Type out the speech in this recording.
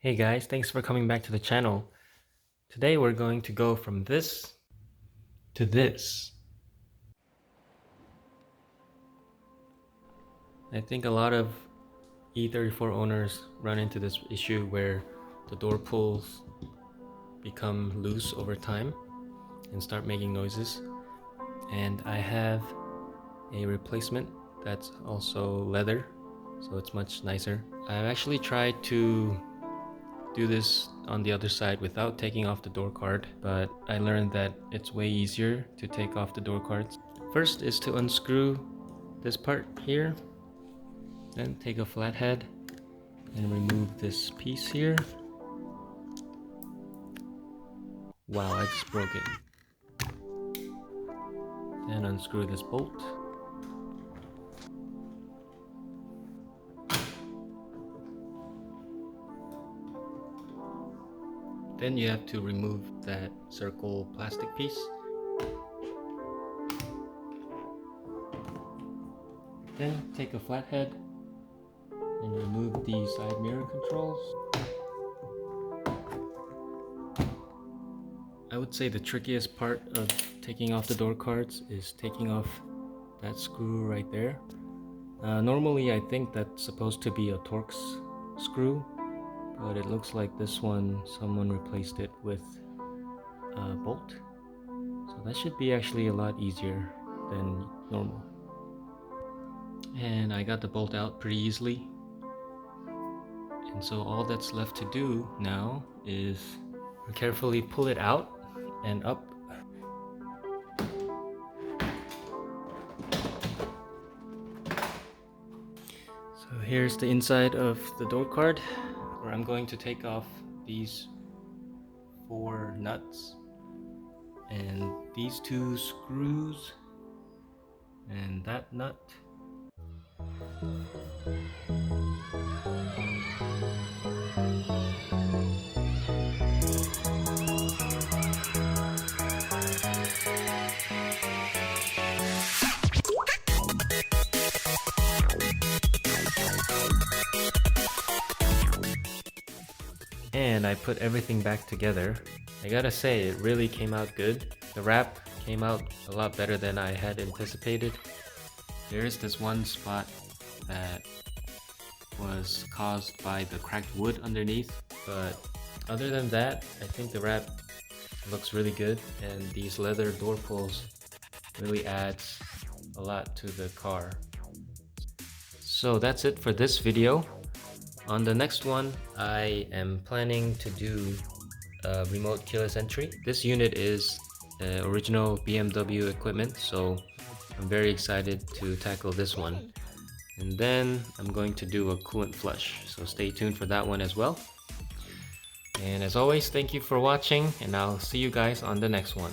Hey guys, thanks for coming back to the channel. Today we're going to go from this to this. I think a lot of E34 owners run into this issue where the door pulls become loose over time and start making noises. And I have a replacement that's also leather, so it's much nicer. I've actually tried to do this on the other side without taking off the door card, but I learned that it's way easier to take off the door cards. First is to unscrew this part here, then take a flathead and remove this piece here. Wow, I just broke it. Then unscrew this bolt. Then you have to remove that circle plastic piece. Then take a flathead and remove the side mirror controls. I would say the trickiest part of taking off the door cards is taking off that screw right there. Normally I think that's supposed to be a Torx screw, but it looks like this one someone replaced it with a bolt, so that should be actually a lot easier than normal. And I got the bolt out pretty easily, and so all that's left to do now is carefully pull it out and up. So here's the inside of the door card, where I'm going to take off these 4 nuts and these 2 screws and that nut. And I put everything back together. I gotta say, it really came out good. The wrap came out a lot better than I had anticipated. There is this one spot that was caused by the cracked wood underneath, but other than that, I think the wrap looks really good, and these leather door pulls really adds a lot to the car. So that's it for this video. On the next one, I am planning to do a remote keyless entry. This unit is original BMW equipment, so I'm very excited to tackle this one. And then I'm going to do a coolant flush, so stay tuned for that one as well. And as always, thank you for watching, and I'll see you guys on the next one.